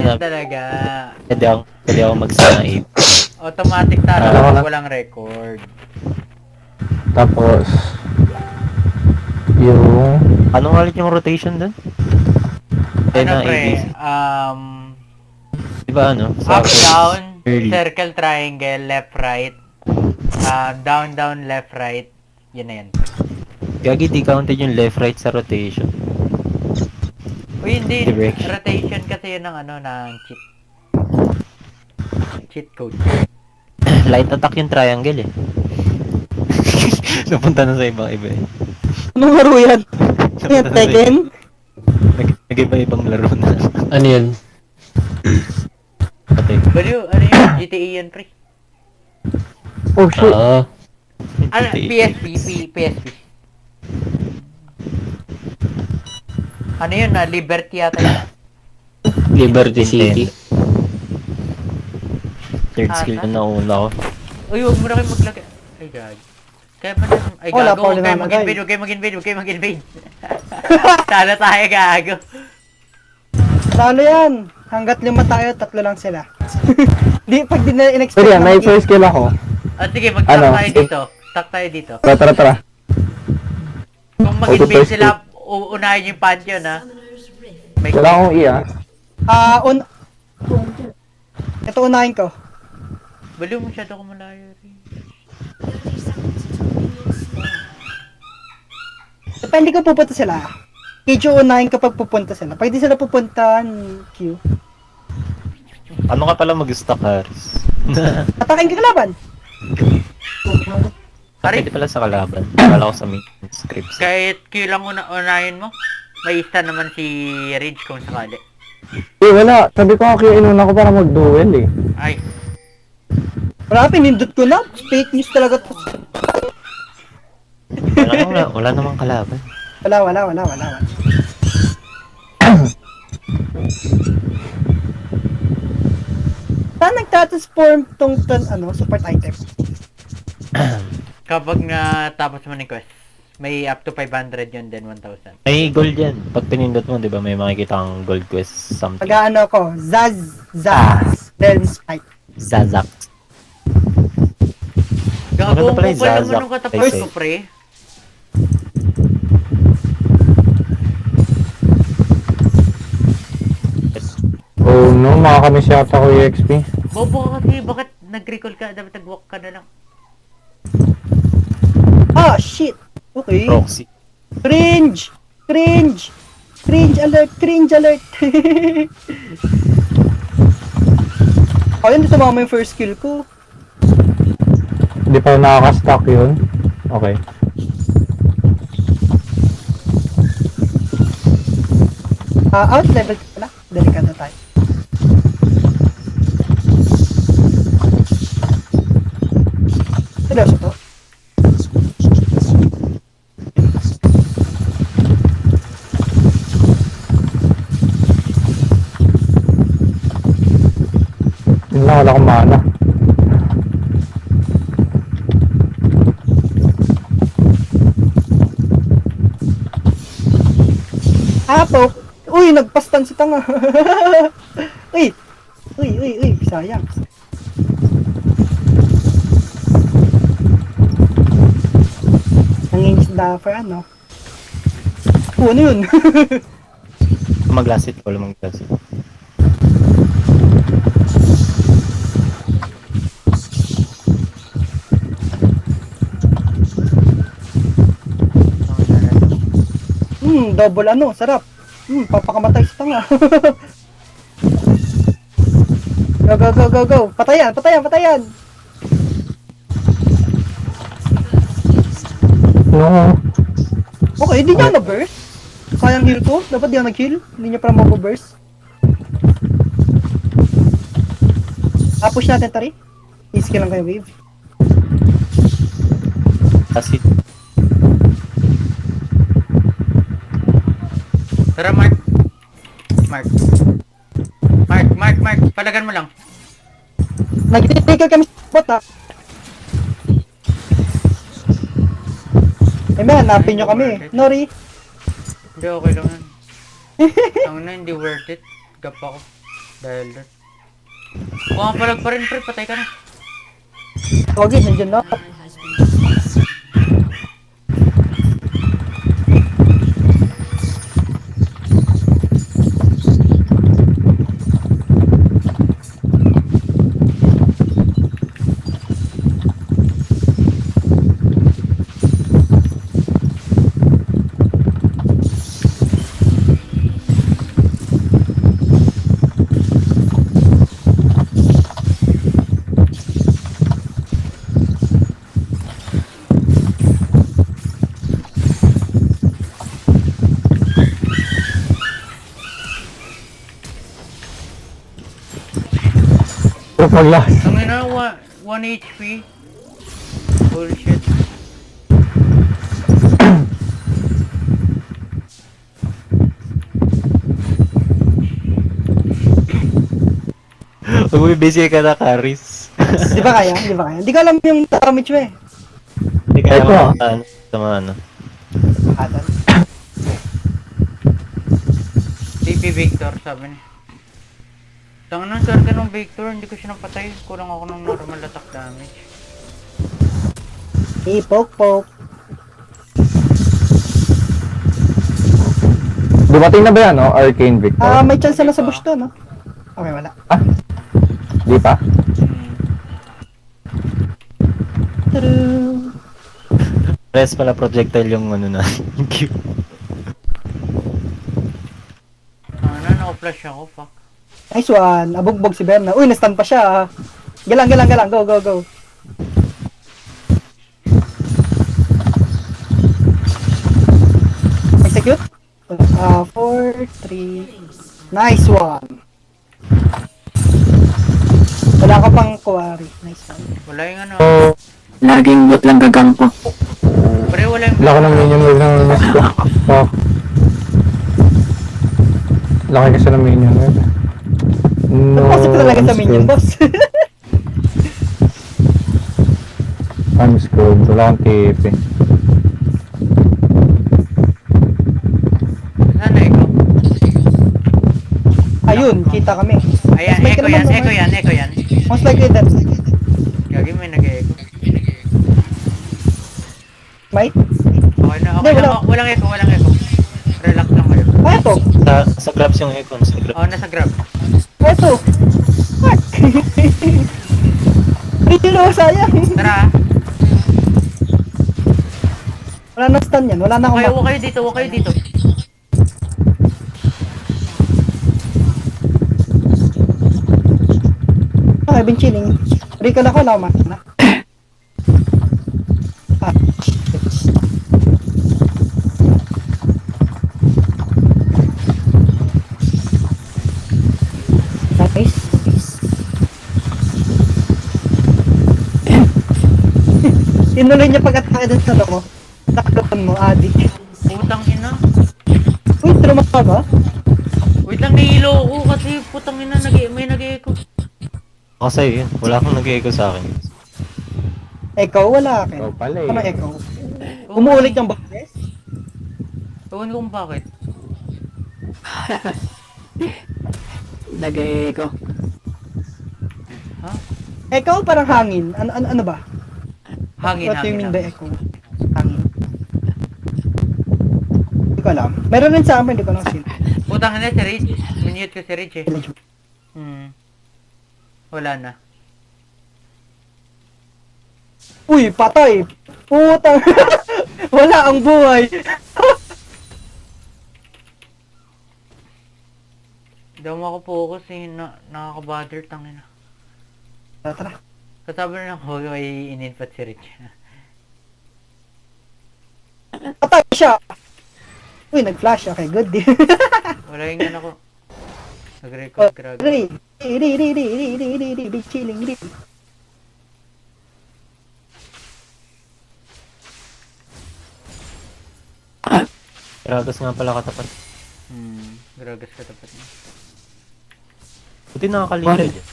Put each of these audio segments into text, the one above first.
Ganyan na. talaga. Pwede ako mag-snipe. Automatic talo Ako pag na. walang record. Tapos, yung... Anong ulit yung rotation dun? Ano Na pre, ABC. Di ba ano? Sa up, down, early. circle, triangle, left, right. Down, down, left, right. Yun na yan. Gagi, di counted yung left, right sa rotation. Uy, hindi. Direction. Rotation kasi yun ng ano, ng cheat. Cheat code. Light attack yung triangle eh. Napunta na sa ibang iba eh. Anong laro yan? Yan, Napunta na sa Tekken? Nag-iba-ibang laro na. Ano yun? Patay. Baliw, ano yun? GTA yan pre. Oh, shit. Ano, PSP. Ano yun na? Liberty yata yun. Liberty City. Third skill na nauna ko. Uy, huwag mo na kayo maglagay. Ay, gag. Kaya pa na. Ay, Wala gago. pa Huwag ulit kayo na mag-invade. Huwag kayo mag-invade. Talo tayo, gago. Talo yan. Hanggat 5 tayo, 3 lang sila. Di, pag di na in-expect Pero yan, may mag- first kill ako. Sige, mag-stack Ano? tayo dito. Stack tayo dito. Tara. Kung mag-invade first sila, uunahin yung pantheon, ha? May Wala akong iya. Ito unahin ko. Baliw, masyado ko malayo rin. Depende kung pupunta sila. Medyo unahin kapag pupunta sila. Pag di sila pupuntahan, Q. Ano ka pala mag-stack, Haris? Atakin ka kalaban. Pwede pala sa kalaban. Kala ko sa main scripts. Kahit Q lang unahin mo, may isa naman si Rage kung sakali. Eh, wala. Sabi ko nga kaya inuna ko para mag-duel eh. Ay, Wala, pinindot ko na. Fake news talaga to. Wala namang kalaban. Wala. Saan nagtatransform tong support item? kapag nga tapos mo ng quest, may up to 500 yun, then 1,000. May gold yan. Pag pinindot mo, di ba, may makikita kang gold quest something. Pag-ano ko, Zaz, Realm Spike. Zazak. Gago, Maganda ang pala yung kupal naman Zazak. nung katapos Ay, ko, pre. Oh no, makakamiss yata ko yung XP. Bobo ka kasi, bakit nag-recall ka? Dapat nag-walk ka na lang. Ah, shit! Okay. Proxy. Cringe! Cringe alert! Ayun, dito mama yung first kill ko. Hindi pa nakaka-stack yun. Okay. Out level ka pala. Delikado tayo. Seryoso to? Yun lang, wala akong mana. Apo! Uy, nagpastan si tanga. Uy, sayang. Nanginis na for ano. Ano yun? Mag-last hit. Wala mag-last hit. Double sarap. Papakamatay sa tanga. Go. Patayan. No. Okay, hindi niya na-burst. Sayang heal ko. Dapat di ako nag-heal. Hindi niya pala mag-burst. Push natin, Tari. Easy lang kayo, wave. Last hit. Tara, Mark. Palagan mo lang. Nag-tickle kami sa bot, ha. Eh, man, hanapin nyo kami. Nori. Hindi, okay lang yan. Ang na, hindi worth it. Gap ako. Dahil doon. Pumapalag pa rin, pre. Patay ka na. Okay, nandiyan na. Pero pag last. Ang ina, 1 HP. Bullshit. Bumibisi ka na, Karis. Di ba kaya? Di ba kaya? Hindi ko alam yung damage mo eh. Hindi kaya Ito. makataan sa mga ano. Atan. TP Victor, sabi niya. Tangan ng sarga ng Victor, hindi ko siya napatay. Kurang ako ng normal attack damage. Poke. Dumating na ba yan, no? Arcane Victor? May chance na sa bush to, no? Okay, wala. Ah? Di pa? Tadoo! Rest pala projectile yung ano na. Ano, naka-flash ako, fuck. Nice one. Abugbog si Berna. Uy, na-stun pa siya. Galang. Go. Execute. 4, 3. Nice one. Wala ka pang kuwari. Nice one. Wala yung ano. Laging bot lang gagang ko. Pre, wala yung Wala ko ng minion wave ng miss ko. Oh. Laki kasi ng minion wave. No. Napasok ko talaga sa minion, boss. I'm screwed. Wala akong TP. Sana ikaw. Ayun, kita kami. Ayan, Mas may echo ka naman, yan, echo yan. Most likely that. Gagi, may nag-echo. Might? Okay na, Hindi, wala. walang echo. Relax lang kayo. Eto. sa grabs yung icon, sa grabs. Oh, nasa grab. Eto. Fuck. Rino, sayang. Tara, Wala na stun yan. Wala na akong huwag kayo dito. Okay, been chilling. Recall ako na umat na. Ah. Nice. Tinuloy niya pag-atake dun sa loko. Taklon mo, adik. Putang ina. Uy, truma ka ba? Wait lang, nahilo ko kasi putang ina, may nag-echo. Ako sa'yo yun. Wala akong nag-echo sa akin. Echo, wala akin. Ikaw pala eh. Ano echo? Umuulit yung boses? Ewan ko kung bakit. Lagay ko. Ha? Echo parang hangin. Ano ba? Hangin. What do you mean by echo? Hangin. Hindi ko alam. Meron rin sa amin, hindi ko alam sino. Putang ina, si Rich. Minute ko si Rich eh. Wala na. Uy, patay! Putang! Wala ang buhay! Hindi ako makapokus eh. Nakaka-bother, tangina. Tara. Kasabi na ako, may in-input si Rich. Patay siya! Uy, nag-flash. Okay, good. Wala yung ano ko. Nag-record, grabe. Big chilling, ri. Gragas nga pala katapat. Gragas ka tapat niya. Buti nakakalimutan What? dyan.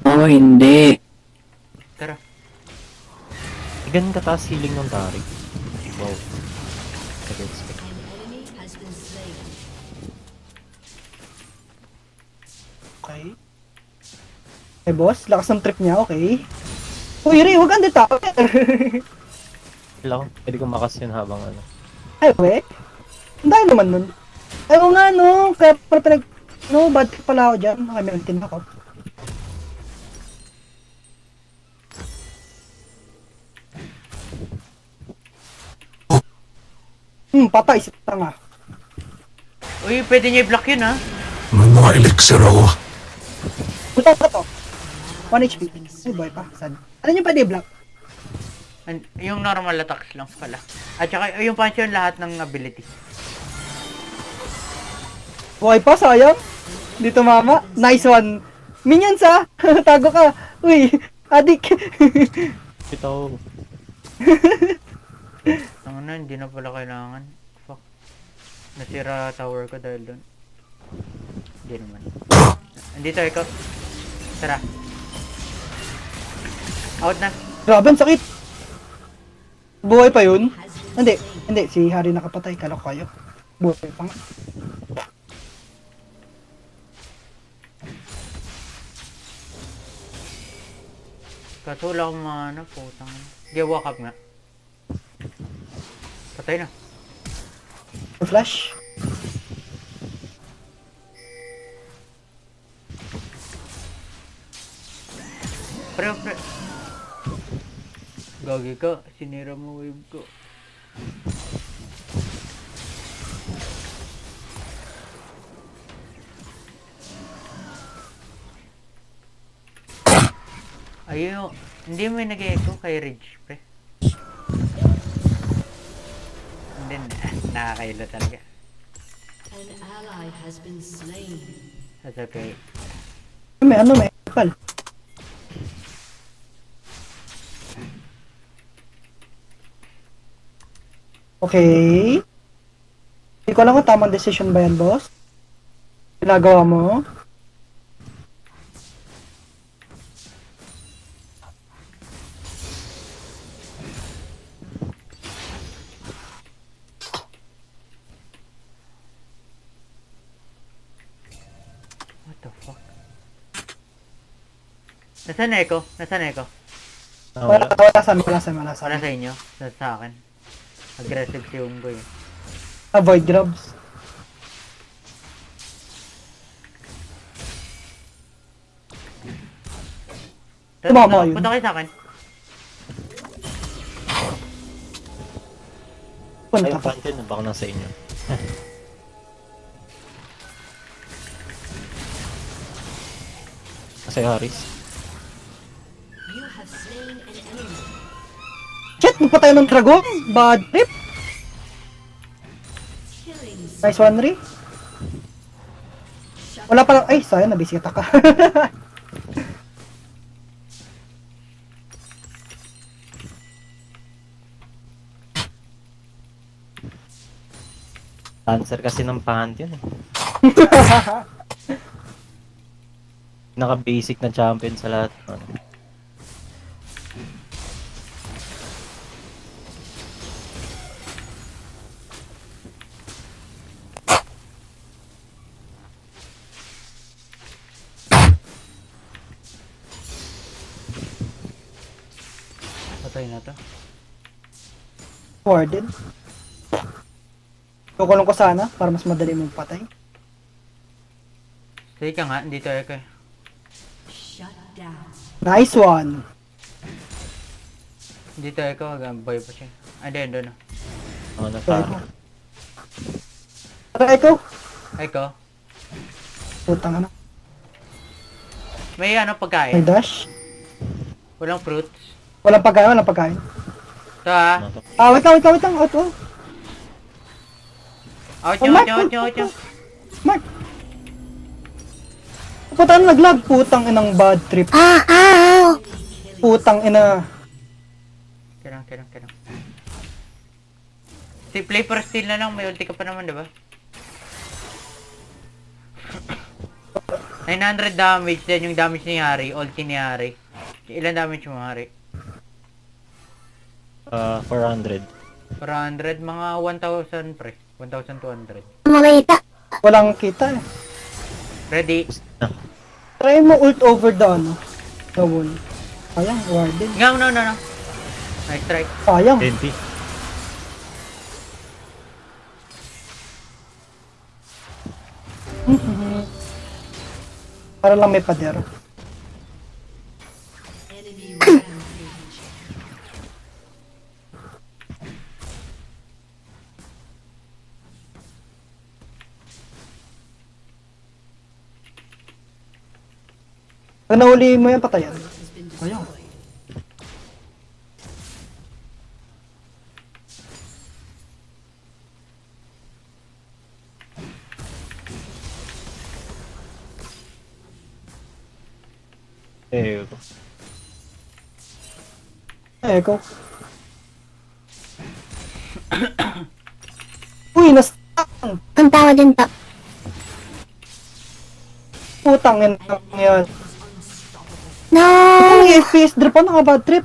Oo, hindi. Tara. Ganun kataas healing ng Tarik. Wow. I-expect. Okay. Okay, boss. Lakas ng trip niya, okay. Uy, Ray, huwag ang tower. Hello? Pwede ko makas yun habang ano. Ay, we. Ang dahil naman nun. Ay, oo nga, no. Kaya pala no, bad trip pala ako dyan. Okay, meron tin ako. Patay si tanga. Uy, pwede niya i-block yun ha. Mga elixir ako. Puta ka to. 1 HP. Ay, boy pa. Sad. Ano yung pwede block? Yung normal attacks lang pala. At saka yung punch yun lahat ng ability. Boy pa, sayang. Dito mama. Nice one. Minions ha. Tago ka. Uy, adik. Ito. Ang na, hindi na pala kailangan. Fuck. Nasira tower ko dahil doon. Hindi naman. Andito ikaw. Tara. Out na. Grabe, ang sakit. Buhay pa yun? Hindi. Si Harry nakapatay. Kala ko kayo. Buhay pa nga. Kaso wala akong mana. Putang. Sige, walk up nga. Patay na. Flash. Pre. Gagi ka. Sinira mo wave ko. Ayun. Hindi mo nag-echo kay Ridge, pre. And then, nakakailo talaga. An ally has been slain. That's okay. May epal. Okay. Hindi ko alam kung tamang decision ba yan, boss. Ginagawa mo. What the fuck? Nasaan Echo? Nasaan Echo? Wala. Wala sa Wala sa inyo? Sa akin. Aggressive si Unggoy. Avoid grabs. Tumama yun. Punta kayo sa akin. Punta Ayun, pa. Pantin, baka nasa inyo. Kasi Haris. You have slain an enemy. Shit, nagpatay ng dragon. Bad trip. Killing Nice one, Ray. Wala pa lang. Ay, sayang, nabisikat ka. Dancer kasi ng Pantheon eh. Naka-basic na champion sa lahat. Ano. Patay na to. Warden. Kukulong ko sana para mas madali mong patay. Sige ka nga, dito Echo eh. shut down. Nice one. Dito Echo, hanggang boy pa siya. Ay, hindi, doon. Ano na Tara, pa. Echo. Echo, Putang na. may ano May pagkain? dash. Walang fruits. Walang pagkain. Ito ha. Ano to? Wait lang. Out. Out Oh, nyo, Mark, out nyo. Mark. Putang ina, naglag. Putang inang bad trip. Putang ina. Kirang. Si play for steal na lang, may ulti ka pa naman, diba? 900 damage din yung damage ni Harry, ulti ni Harry. Ilan damage mo, Harry? 400. 400, mga 1,000 pre. 1,200. Walang kita eh. Ready? Try mo ult over the ano. The wall. Sayang, warden. No. Nice try. Sayang. NT. Para lang may pader. Enemy rampage. Pag nahuli mo yan, patayan. Has been Sayang. destroyed. Echo. Uy, na-stun! Ang tawa din to. Putang yan. Yan. No! Ang FPS drip pa, naka-bad trip.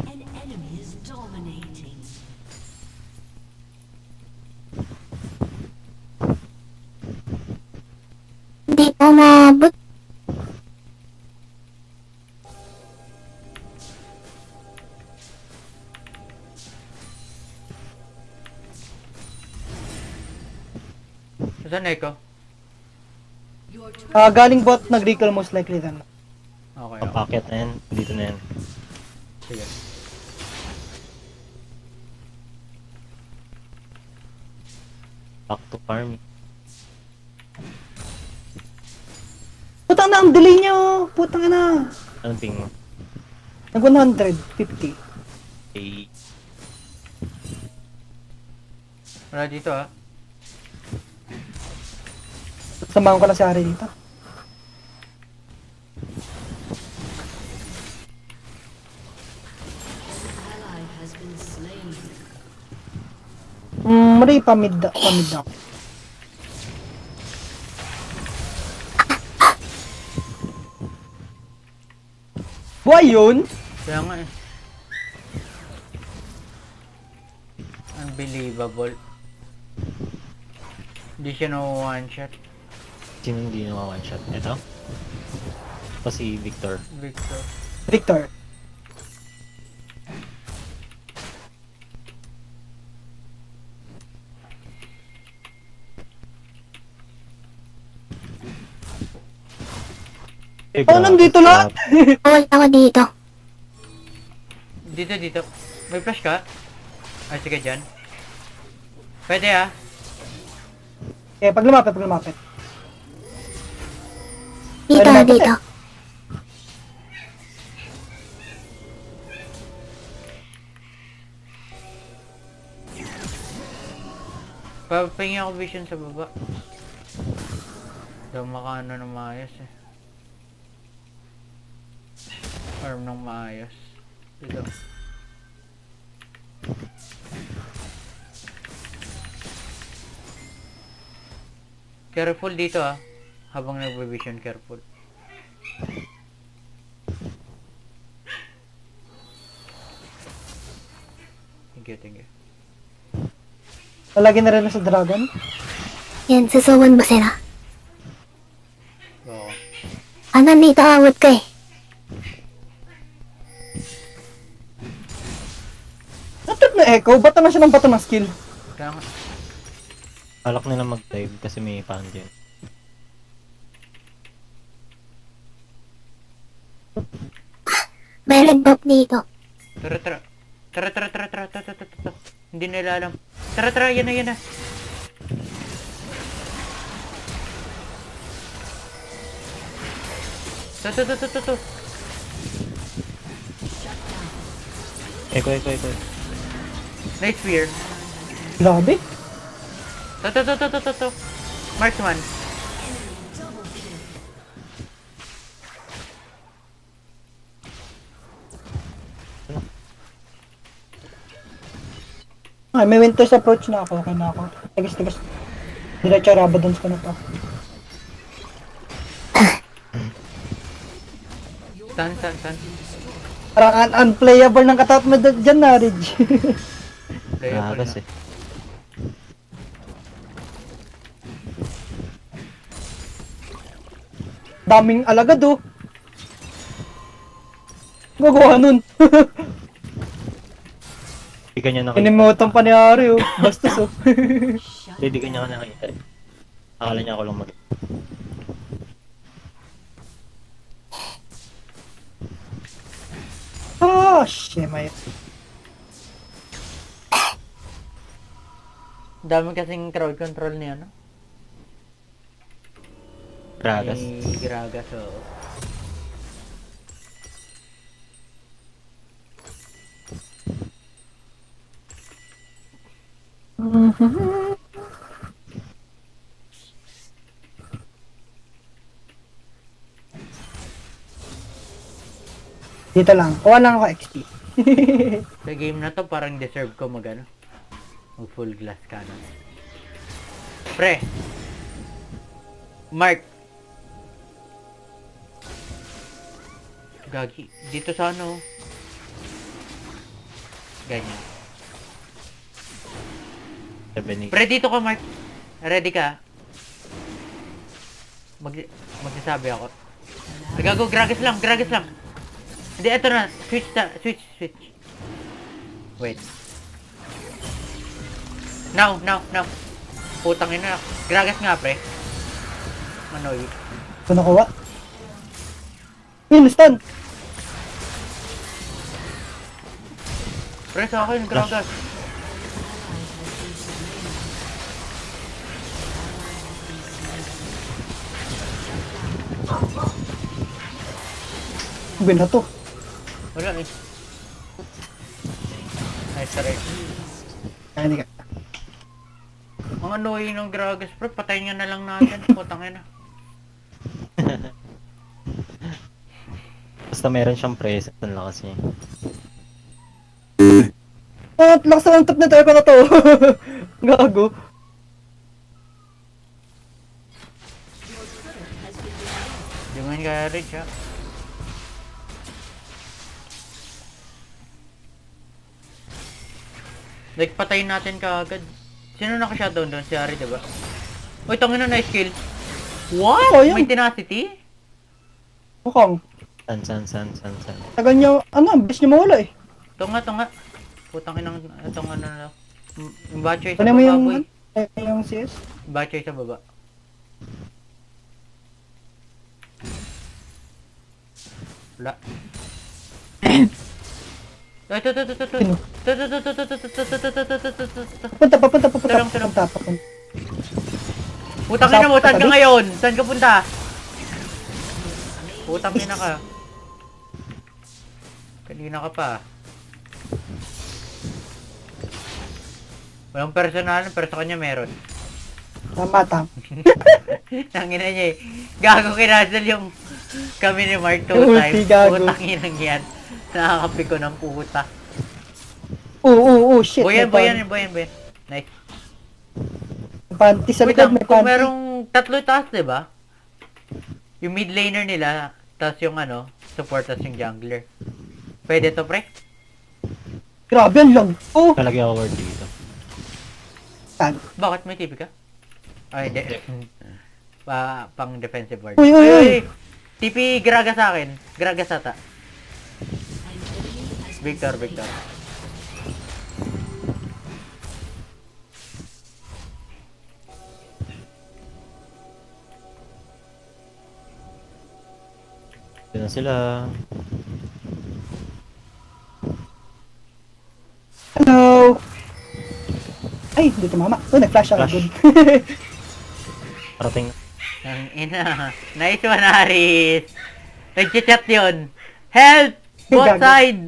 An enemy is dominating. Hindi pa maabot. Saan Echo? Your turret Galing bot, nag-recall most likely then. Okay. Papakyat na yan. Dito na yan. Sige. Back to farm. Putang na, ang delay niyo! Putang na! Anong ping mo? Nag 150. Eh, Wala dito ah. Samahan ko lang si Ari dito. ally has been slain. Mari, pamid ako. Buhay yun? Kaya nga eh. Unbelievable. Hindi siya na one shot. sino hindi naman one shot? Ito? O si Victor? Victor. Victor. Oh, nandito lahat! Bawal ako dito. Dito. May flash ka? Ay, sige dyan. Pwede ah. Pag lumapit. Dito, Ano ba? dito. Papapingin ako vision sa baba. Daw makaano ng maayos eh. Farm ng maayos. Dito. Careful dito ah. Habang nagbe-vision, careful. Thank you. Lalagyan na rin na sa dragon. Yan, susuwan ba sila? Oo. Nandito awat ka eh. Natrip na Echo, bato na siya ng bato ng skill. Kaya nga. Alak nila mag-dive kasi may fan dyan. May red buff dito. Tara. Hindi nila alam. Tara, yan na. To. Eko. Nice spear. Grabe. To. Marksman. Ay, may winter's approach na ako. Okay na ako. Tigas. Diretso Rabadons ko na to. Stun. Parang unplayable ng katap mo dyan na, Ridge. Playable Aras na. eh. Daming alagad oh. Gagawa nun. Hindi ka niya nakita. Inimutan pa ni Ari oh. Bastos oh. Hindi ka niya nakita. Akala niya ako lang mag... Ah, shit, may... Dami kasing crowd control niya, no? Gragas. Ni Gragas, oo. Dito lang. Kuha lang ako XP. Sa game na to, parang deserve ko mag full glass cannon. Pre! Mark! Gagi. Dito sa ano? Ganyan. 7 Pre, dito ka, Mark. Ready ka? Magsasabi ako. Gago, gragas lang. Hindi, eto na. Switch. Wait. Now. Putang ina. Gragas nga, pre. Manoy. Ito nakuha. Stun. Pre, sa akin, gragas. Win na to. Wala eh. Nice try. Ay, hindi ka. Ang annoying ng gragas, pre. Patayin nga na lang natin. Putang ina. Basta meron siyang presence, ang lakas niya. Ah, lakas na ng top na tayo ko na to. Gago. Di mo yun kaya rich, ha? Like, patayin natin kaagad. Sino naka-shutdown doon? Si Ari, diba? Uy, tangin na, nice kill. What? Oh, yun. May tenacity? Mukhang. San. Tagal niya, ang bilis niya mawala eh. Ito nga. Putang inang, itong ano na. Yung batchoy sa Ano mo baba, yung, boy. yung CS? Batchoy sa baba. Wala. Ito. Papunta. Tulong. Papunta. Putang ina mo, saan ka ngayon? Saan ka punta? Putang ina ka. Kanina ka pa. Walang personal, pero sa kanya meron. Tama. Tangina niya eh. Gago kinasal yung kami ni Mark 2 Ulti, times. gago. Putang inang yan. Nakakapi ko ng puta. Oo, shit. Boyan. Nice. Panty sa Wait likod, lang, may kung panty. merong tatlo taas, diba? Yung mid laner nila, tas yung support, tas yung jungler. Pwede to, pre? Grabe, ang lang. Oh, Talagyan ako word dito. tag. Bakit may TV ka? Ay, hindi. Pang defensive ward. Uy. TP Gragas sa akin. Gragas ata. Victor. Yun na sila. Hello. Ay, hindi tumama. Oh, nag-flash ako. Flash. Good. Parating. Ang ina. Nice one, Haris. Nag-chat yun. Help! Both Gago. side!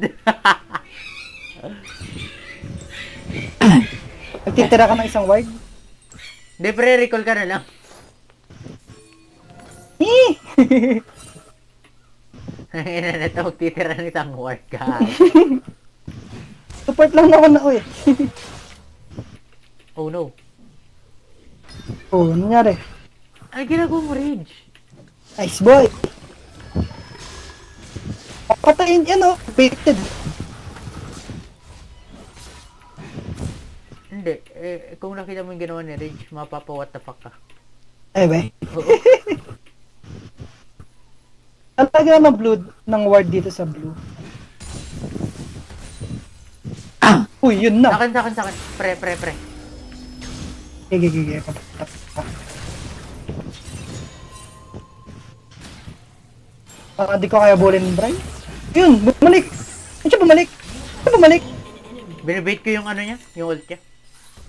Nagtitira ka ng isang ward. Hindi, pre-recall ka na lang. Ang ina na ito, magtitira ng isang ward ka. Support lang naman ako eh. Oh no. Oh, ano nangyari? Ay, ginagawa mo, Rage. Nice boy. Patayin yan oh. Baited. Hindi. Kung nakita mo yung ginawa ni Rage, mapapa what the fuck ka. Ay, ba? Oo. Talaga ng blue, ng ward dito sa blue. Uy, yun na. Sakin, sakin, sakin. Pre. Gigi. Di ko kaya bulin, Bray. Yun, bumalik. Ano siya bumalik? Binibait ko yung ano niya, yung ult niya.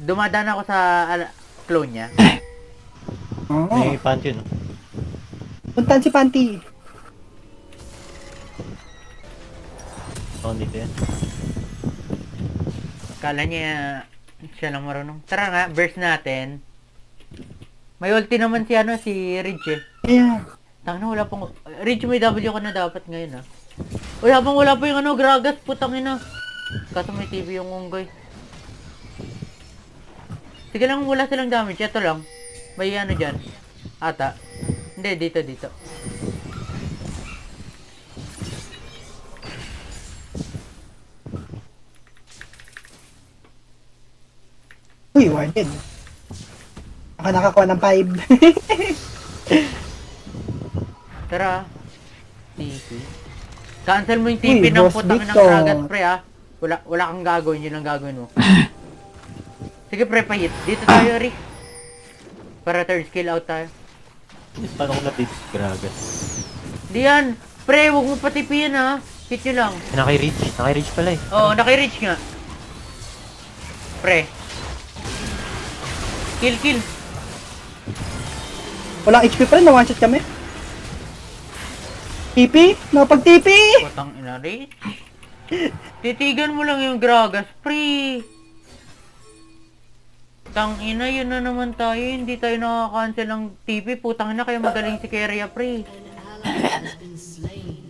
Dumadaan ako sa clone niya. Oo. May panty yun. Puntan si Panty. Oh, dito yan. Kala niya siya lang marunong. Tara nga, burst natin. May ulti naman si ano, si Ridge eh. Yeah. Tangina, wala pang... Ridge, may W ka na dapat ngayon ah. Uy, habang wala pa yung ano, Gragas, putang ina. Kaso may TV yung unggoy. Sige lang, wala silang damage. Ito lang. May ano dyan. Ata. Hindi, dito. Uy, warded. Ako nakakuha ng 5. Tara. TP. Cancel mo yung TP Uy, ng Boss putang ng Victor. Gragas, pre ah. Wala kang gagawin, yun ang gagawin mo. Sige pre, pahit. Dito tayo, Ri. Para third skill out tayo. Paano ko na-date Gragas? Di yan. Pre, huwag mo patipiin ha. Hit nyo lang. Naki-reach pala eh. Oo, naki-reach nga. Pre. Kill. Walang HP pa rin, na one shot kami. TP? Napag-TP! Putang ina, Ri. Titigan mo lang yung Gragas, pre. Tang ina, yun na naman tayo. Hindi tayo nakaka-cancel ng TP. Putang ina, kaya magaling si Keria, pre. An ally has been slain.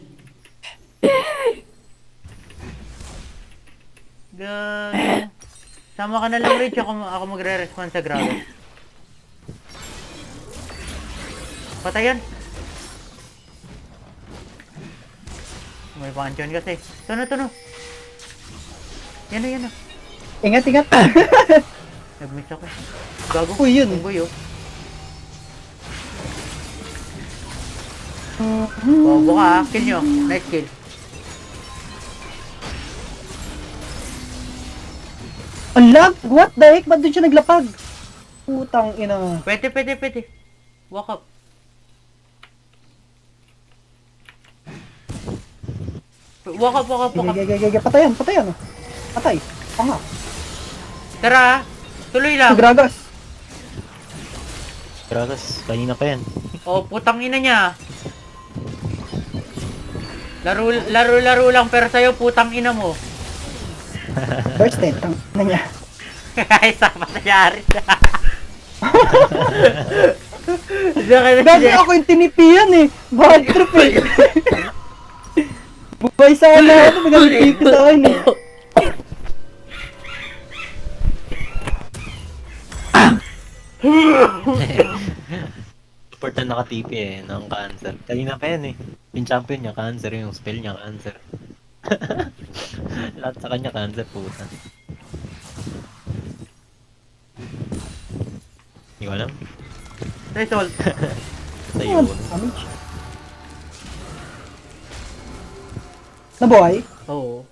Gago. Sama ka na lang, Rich. Ako magre-respond sa Gragas. Patayan. May panchan kasi. Tuno. Yan na. Ingat. Nag-miss ako. Gago. Uy, yun. Unggoy, oh. Bobo ka, kill nyo. Nice kill. Ang lag! What the heck? Ba't doon siya naglapag? Putang ina. Pwede. Walk up. Walk up. Gigi. Patayan. Patay. Panga. Tara, tuloy Si lang. Gragas. Gragas, kanina pa yan. Oh, putang ina niya. Laro lang pero sa'yo putang ina mo. Burst eh. Tang na niya. Ay, sama na yari. Gagi ako yung tinipian eh. Bad trip eh. Bubay sana. Ano magandang ko sa akin eh. Support na naka-TP eh, ng cancer. Kanina pa yan eh. Yung champion niya, cancer. Yung spell niya, cancer. Lahat sa kanya, cancer, puta. Hindi ko alam. Result. Sa iyo. Damage. Nabuhay? Oo.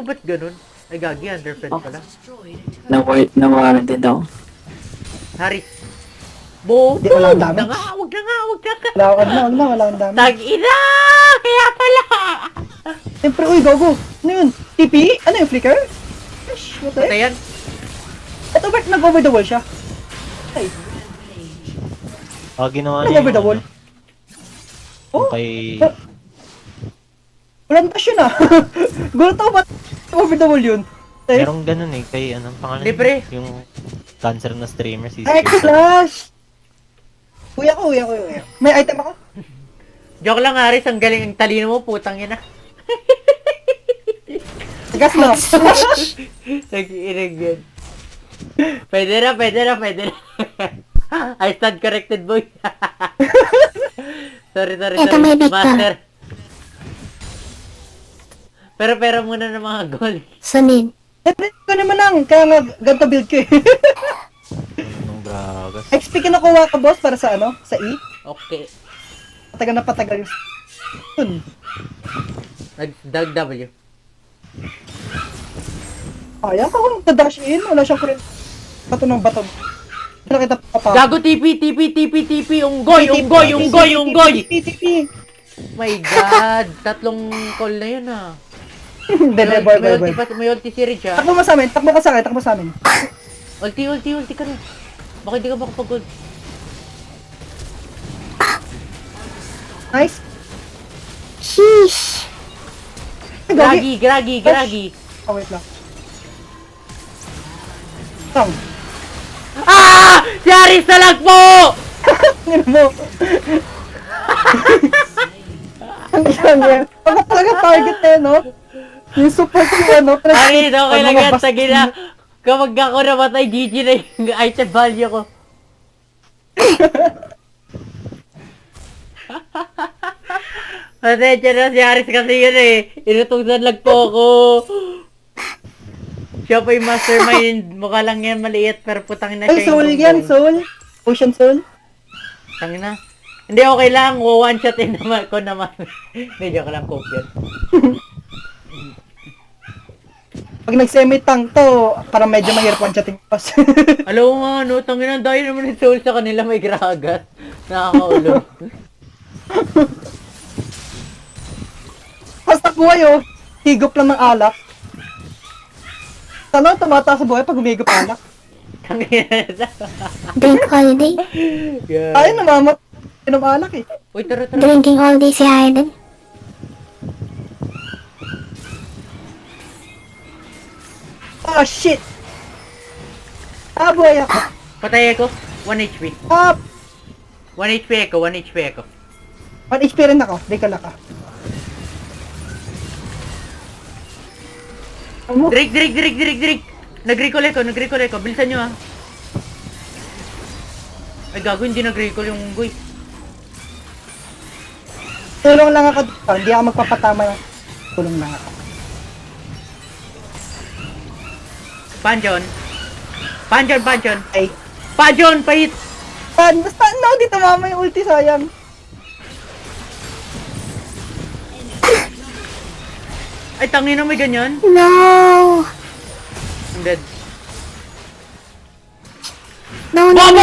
Ba't ganun? Ay, gagi, underfed pala. Destroyed a turret. Nawalan din daw. Haris. Bo! Di, wala akong damage. Wag na nga. Wala akong dami. Tag-ina! Kaya pala! Siyempre, uy, gogo. Ano yun? TP? Ano yung flicker? Gosh, what the heck? Patayan. Ito ba't nag-over the wall siya? Ay, Ginawa niya nag-over the wall. Oh, kay... walang dash yun ah. Gulat ako ba't over the wall yun? Ay, Merong ganun eh, kay anong pangalan? Libre. Yung cancer na streamer, si X-Flash! Uy ako. May item ako? Joke lang, Haris. Ang galing ang talino mo, putang ina. Gas na. Nag-iinig yun. Pwede na. I stand corrected, boy. sorry. Eto, may Victor. Master. Pero muna ng mga goal. Sunin. Ko naman lang. Kaya nga, ganito build ko eh. Nung Gragas. XP kinukuha ka boss para sa ano? Sa E? Okay. patagal na patagal yung stun. Nag-dag W. Kaya ka kung dadash in, wala siyang kurent. Bato ng bato. Hindi na kita papapa. Gago TP, unggoy. TP. My God, tatlong call na yun ah. Hindi, boy. May ulti si Rich ah. Takbo mo sa amin. Ulti ka rin. Bakit di ka makapag-ult? Nice. Sheesh. Ay, gagi. Gragi. Oh, wait lang. Tang. Ah! Si Aris na lang po! Ngin mo. Ang isang yan. Ako talaga target eh, no? Yung support yung ano. Aris, okay lang yan. Sige na. Kapag ako namatay, GG na yung item value ko. Pasensya na si Aris kasi yun eh. Inutusan lang po ako. Siya pa yung mastermind. Mukha lang yan maliit pero putang na Ay, siya soul yung yan, soul. Ocean soul. Tangin na. Hindi, okay lang. One shot in naman ko naman. Hindi, joke lang. Coke yun. Pag nag-semi-tank to, parang medyo mahirap one shotting pass. Alam mo nga, no? Tangin na. Dahil naman yung soul sa kanila may gragas. Nakakaulo. Basta buhay oh. Higop lang ng alak. Sana tumataas sa buhay pag humigop alak. Tangin na. Drink all day. Yeah. Ay, namamat. Inom alak eh. Uy, tara. Drinking all day si Hayden. Ah, shit. Ah, buhay ako. Patay ako. 1 HP. Ah, 1 HP ako. 1 HP ako. 1 HP rin ako. Di ka laka. Ano? Drake! Nag-recall ako. Bilisan nyo ah. Ay gago, hindi nag-recall yung unggoy. Tulong lang ako dito. Hindi ako magpapatama ng tulong lang ako. Panjon. Ay. Panjon, pahit! Basta no, di tumama yung ulti, sayang. Ay, tangin na may ganyan. No. I'm dead. No. Bobo!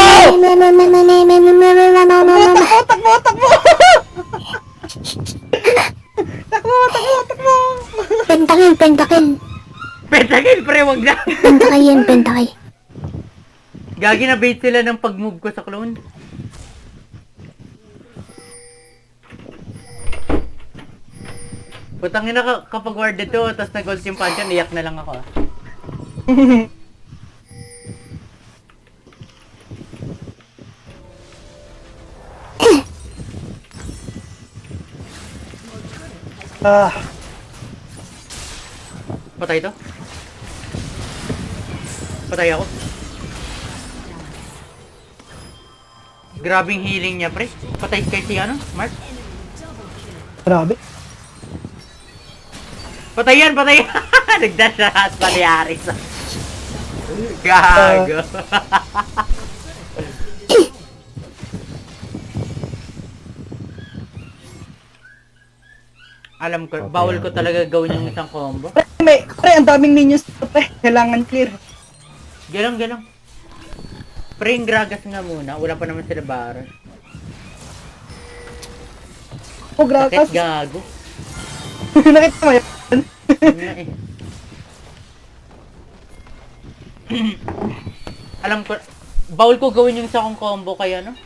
Takbo! Takbo! Pentakil. Pentakill, pre, wag na! Pentakay. Gagi na bait sila ng pag-move ko sa clone. Putangin na kapag warded to, tapos nag-ult yung Panjon, iyak na lang ako ah. Ah, Patay to? Patay ako? Grabing healing niya, pre. Patay kay si ano, Mark? grabe. Patay yan! Nagdash na lahat pa ni Aris. Gago. Alam ko, bawal ko talaga gawin yung isang combo. Pre, ang daming minions to, pre. Kailangan clear. Galang. Pre, yung Gragas nga muna. Wala pa naman sila Baron. Oh, Sakit, gragas. gago. Nakita mo yun? Yun nga eh. Alam ko, bawal ko gawin yung isang combo kaya no?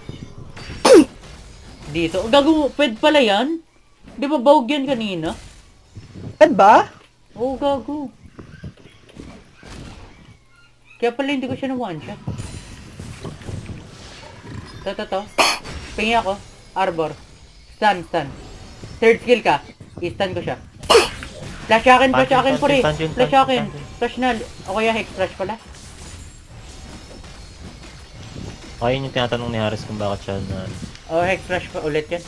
Dito. Gago, pwede pala yan? Di ba bawag yan kanina? Pwede ba? Oo, gago. Kaya pala hindi ko siya na one shot. To. Pingi ako. Arbor. Stun. Third skill ka. I-stun ko siya. Flash akin pare. Flash akin. Flash na. O kaya hex flash pala. Okay, yun yung tinatanong ni Haris kung bakit siya na... O hex flash pa ulit yan.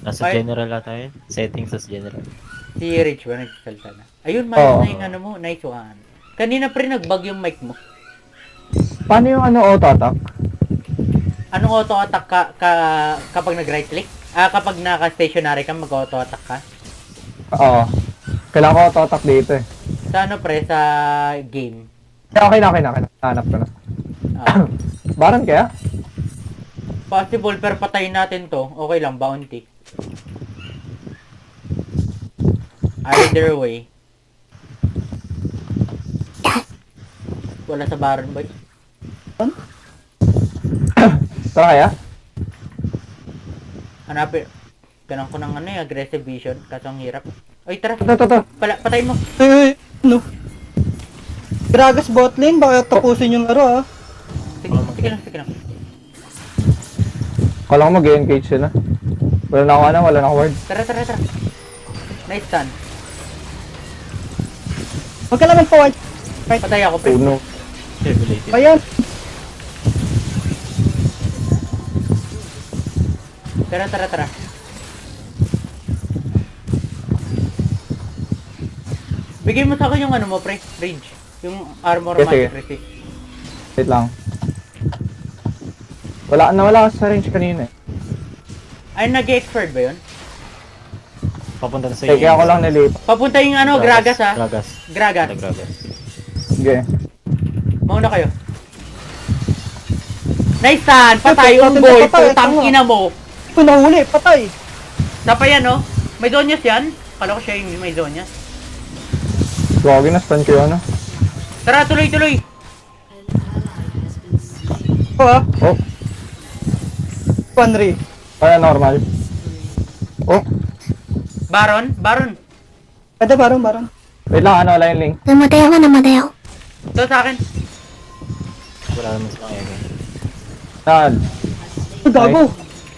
Nasa Ay. general na tayo. Settings sa general. Si Rich ba nagsasalta na? Ayun, Oo. minus na yung ano mo. Nice one. Kanina pre nag-bug yung mic mo. Paano yung ano, auto-attack? Anong auto-attack kapag nag-right click? Kapag naka-stationary ka, mag-auto-attack ka? Oo. Kailangan ko auto-attack dito eh. Sa ano pre, sa game. Okay na. Hanap ko na. Ah, Baron kaya? possible, pero patayin natin to. Okay lang, bounty. Either way. Wala sa Baron boy. Tara kaya? Hanapin. Ganun ko ng ano eh, aggressive vision. Kaso ang hirap. Oy, tara. Ito. Patayin mo. No. Gragas bot lane, baka tapusin yung laro ah. Sige lang. Kala ko mag-engage sila. Wala na ako ward. Tara. Nice stun. Huwag ka lang magpa-watch. Patay ako, pre. Puno. Revelated. Ayan. Tara. Bigay mo sa akin yung ano mo, pre. Range. Yung armor Yes, magic sige. resist. Wait lang. Nawala ka sa range kanina eh. Ay, nag-expired ba yun? Papunta na sa Eh, kaya ako lang nilipat. Papunta yung ano, Gragas ha. Gragas. Gragas. Gragas. Sige. Mauna kayo. Nice stun! Patay, unggoy! Patay, Putang tama. ina mo! Ito nahuli, patay. Tapa yan, no? May Zonyas yan? Kala ko siya yung may Zonyas. Gagi na stun ko yun ah. Tara, tuloy! Ito ah, Oh, Panry. kaya normal. Oh, Baron? Kada baron. wait lang, wala yung link. Namatay ako. Ito sa akin. Wala naman sa kanya. Nad. Ito gago.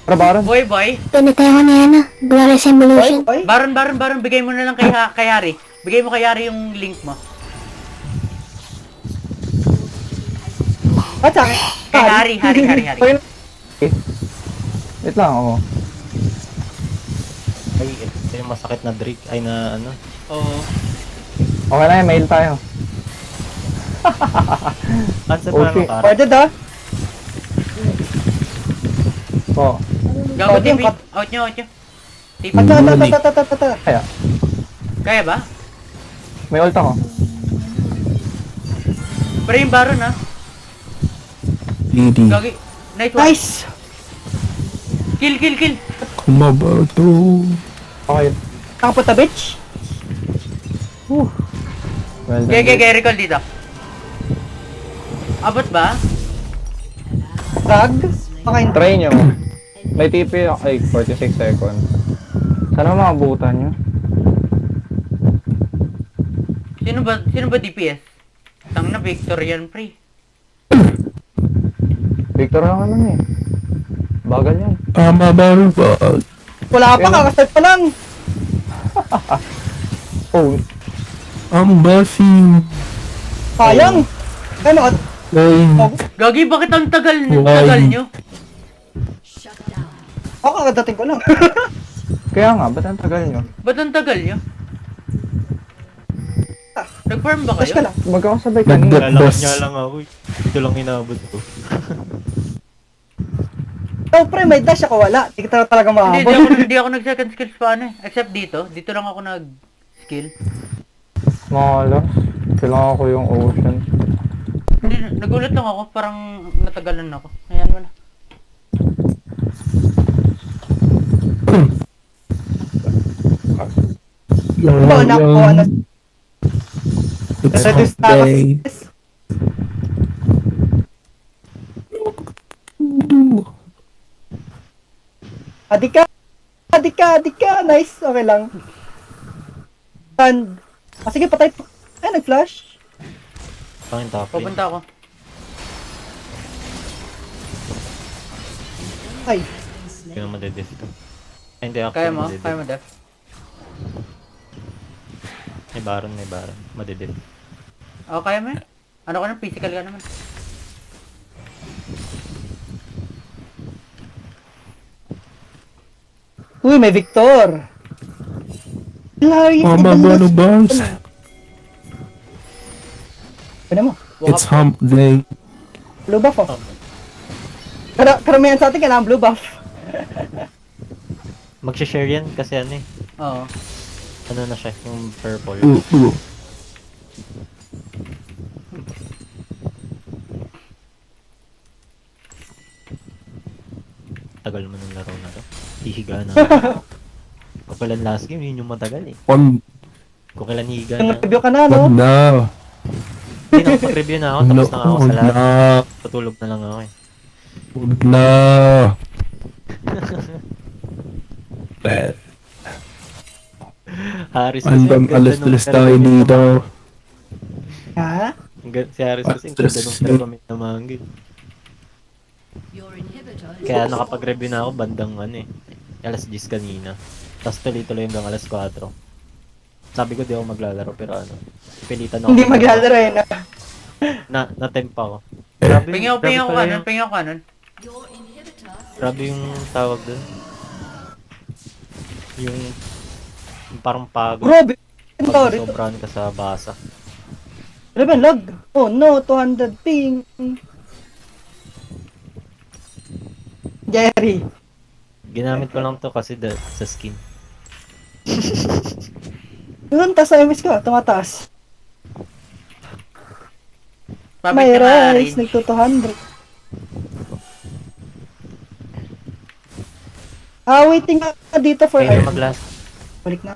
Tara, Baron. Boy. Pinatay ako ni ano, Glorious Evolution. Ay, Baron. Bigay mo na lang kay Hari. Bigay mo kay Hari yung link mo. at sa akin. Kay Hari. Okay. Wait lang, oh. Ay, ito yung masakit na Drake. Ay na ano. Oo. Okay na, mail tayo. Cancel Oh, pa shit. ng kara. Pwede da. Oh, Gago Pwede yung TV. cut. Out nyo. TV. Ata. kaya. Kaya ba? May ult ako. Pero yung Baron ha. Hindi Gagi. Nice one. Nice. Kill. kumabato. Okay. Nakapunta bitch. Well done. Gaya, recall dito. Abot ba? Drag. Makain. Try nyo. May TP ay 46 seconds. Sana makabutan nyo. Sino ba DPS? Tang na Victor yan, pre. Victor lang naman eh. Bagal yan. Amabalbal. Wala pa, kakastart pa lang. Oh, Ang basing. Sayang. Ano, at Ay. Gagi, bakit ang tagal Why? nyo? ako kakadating ko lang. kaya nga, ba't ang tagal nyo? Ba't ang tagal nyo? Nag-farm ba Dash ka kayo? lang. Magkakasabay kanina. Nagdot. Lalakad Boss. niya lang ako. Ito lang inabot ko. Oh, pre, may dash ako wala. Hindi kita talaga maabot. Hindi ako nag-second skills pa ano eh. Except dito. Dito lang ako nag-skill. Malas. Kailangan ko yung ocean. Hindi, nagulat lang ako. Parang natagalan ako. Ayan mo na. Ito, anak ko, ano. It's Reduce hump day. Adika. Nice. Okay lang. Stand. Sige, patay. Ay, nag-flash. Pangin top lane. Pupunta ako. Ay. Hindi naman madedef ito. Ay, hindi ako. Kaya mo, Def. May baron. Madedef. Oo, kaya mo eh. Ano ka na, physical ka naman. Uy, may Victor. Larry, Amabalbal. Pwede mo. It's hump day. Blue buff oh. Karamihan sa atin kailangan blue buff. Magsha-share yan kasi ano eh. Oo. Ano na siya, yung purple. Ooh. Tagal mo ng laro na to. Hihiga na. Kung kailan last game, yun yung matagal eh. On Kung kailan hihiga Yung na. nag-review ka na, no? wag na. Hindi, nakapag-review na ako. Tapos na ako sa Wag lahat. na. Patulog na lang ako eh. Wag na. Bad. Haris kasi Hanggang ang ganda nung alas-alas tayo pergamit na dito. manga. Ha? Si Haris kasi ang ganda nung pergamit na manga eh. Your inhibitor is Kaya nakapag-review na ako bandang ano eh. Alas 10 kanina. Tapos tuloy-tuloy hanggang alas 4. Sabi ko di ako maglalaro pero ano. Pilitan ako. Hindi maglalaro eh, no? Na-tempa ako. Grabe, Pingaw grabe ko pala kanon, yung, pingaw ko kanon. your inhibitor. grabe yung tawag dun. Yung parang pagod. Grabe. Pag Sorry. sobrahan ka sa basa. Grabe, lag. Oh no, 200 ping. Jerry. Ginamit ko lang to kasi sa skin. Yun, taas sa MS ko, tumataas. Pabit May ka na rise, rin. nagto 200. Waiting ka dito for... Kaya mag-last. Balik na.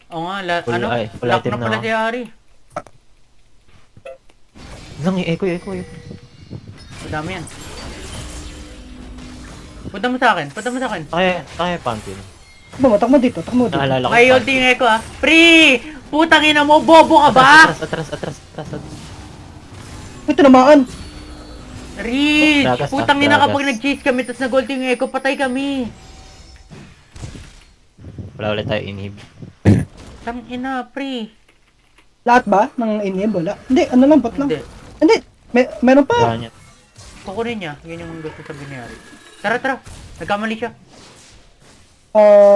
Oo nga, Full- ano? ay, full Lock item na na pala ako. si Ari. Lang, echo. Madami yan. Punta mo sa akin, punta mo sa akin. Kaya Pumpkin. Bumatak mo dito, tak mo dito. Naalala ko. May ulti yung echo ah. Pre! Putang ina mo, bobo ka ba? Atras. Uy, tinamaan. Rich! Gragas, Putang ina gragas. kapag nag-chase kami tapos nag-ulti yung echo, patay kami. Wala ulit tayo inhib. Tang ina, pre. Lahat ba? Ng inhib? Wala. Hindi, ano lang, bot lang. Hindi. Hindi, meron pa. Wala niya. Kukunin niya. Yun yung gusto sabihin ni Ari. Tara. Nagkamali siya.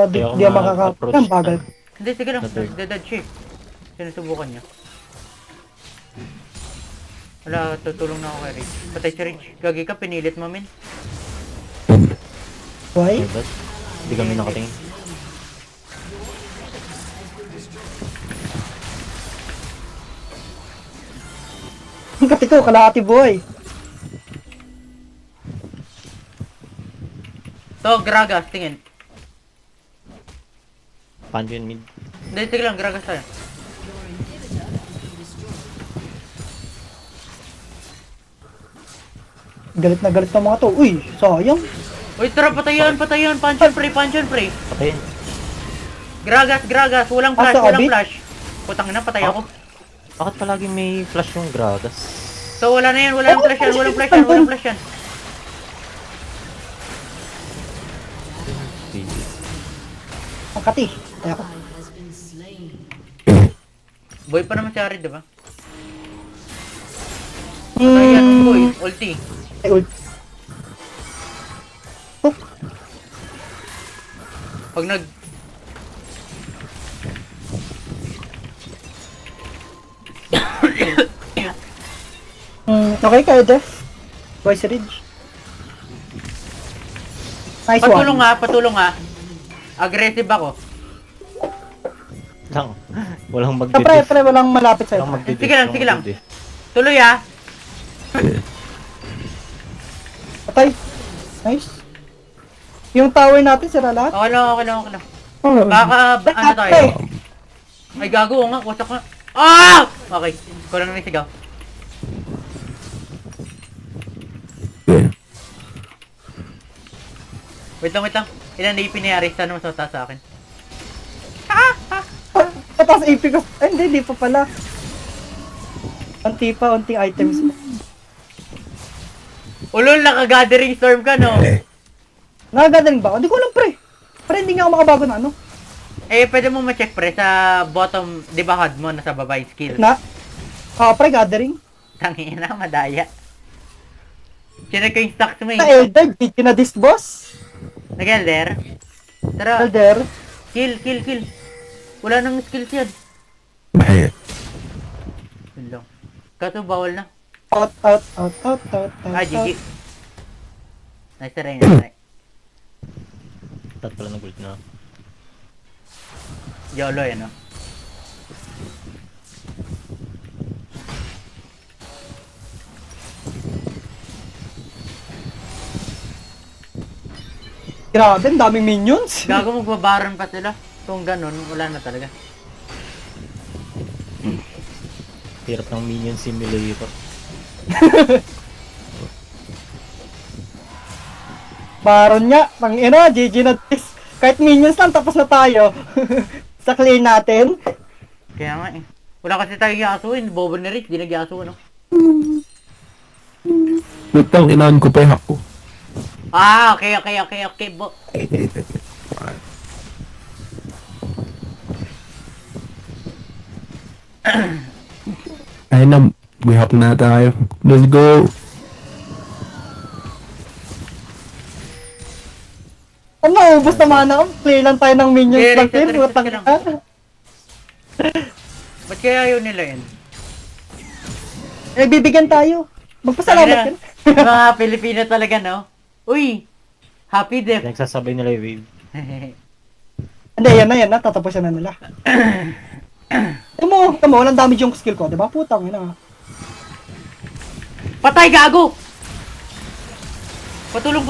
Di Kaya ako ako makaka... ma-approach Yan, bagal. Hindi, sige lang. Na-third. Nagdadad siya eh. Sinusubukan niya. Wala, tutulong na ako kay Rich. Patay si Rich. Gagi ka, pinilit mo, min. Why? Ay, ba't? Hindi kami nakatingin. Ang katiko, kalahati buhay. To, Gragas, tingin. Pumpkin mid. Hindi, sige lang, Gragas tayo. Galit na galit ng mga to. Uy, sayang. Uy, tara, patayan. Punch and pray. Patayin. Gragas. Walang flash, Asa, walang Abit? flash. Putang ina, patay ako. Bakit palagi may flash yung Gragas? So, wala na yan. Walang flash yan. Ang kati. Kaya ako. Has been slain. Boy pa naman si Ari, diba? Ayan, boy. Ulti. Ay, ult. Oh, Pag nag... okay kayo, Jeff. Voice Ridge. Nice one. Patulong ha. Aggressive ako. Lang. Walang Pre, magdidif. pre, walang malapit sa'yo. Walang magdidif. Sige lang, walang sige lang. magdidif. Tuloy ha. Patay. Nice. Yung tower natin, sira lahat. Okay lang. Oh, Baka, ano tayo? Pre, Ay, gago oo nga. Wasak na. Ah! Okay. Kulang na yung sigaw. Wait lang. Ilan na ipinayari? Sana mas mataas sa akin. Pataas AP ko. Ay, hindi pa pala. Unting items. Ulol, naka-gathering storm ka, no? Nakagadaling ba ako? Hindi ko alam, pre. Pre, hindi nga ako makabago na ano. Eh, pwede mo ma-check, pre, sa bottom, di ba HUD mo, nasa baba yung skill. Na? Pre, gathering. Tangina, madaya. Chinek ko yung stocks mo Sa eh. Elder, beat you na this boss. Nag-elder? Tara, Elder. kill. Wala nang skills yan. Bahaya. Yun lang. Kaso bawal na. Out, out, out, out, out, out, Ah, out. GG. Nice try, nice try. Tat pala nag-ult na. YOLO yan, no? Grabe, ang daming minions. Gago magbabaran pa sila. Kung ganun, wala na talaga. Hirap ng minion simulator. Baron nga, pang ina, GG na this. Kahit minions lang, tapos na tayo. Sa clear natin. Kaya nga eh. Wala kasi tayo yasuin. Bobo ni Rich, di nagyaso, no? Lutang inaan ko pa yung hack ko. Ah, okay. Ayun na, may hack na tayo. Let's go. Ano, ubos na mana ako. Clear lang tayo ng minions Okay, lang. reset, reset Putang ka lang. ina. Ba't kaya ayaw nila yun? Eh, bibigyan tayo. Magpasalamat ka. Mga Pilipino talaga, no? Uy! Happy death! Nagsasabay nila yung wave. Hindi, yan na. Tatapusin na nila. Tamo, walang damage yung skill ko, diba? Putang ina. Patay, gago! Patulong!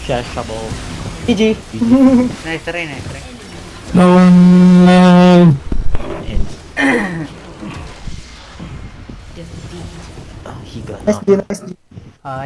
Shashable. GG. Nice try. No. And... Ah, higa na. Nice D, nice D. Ah,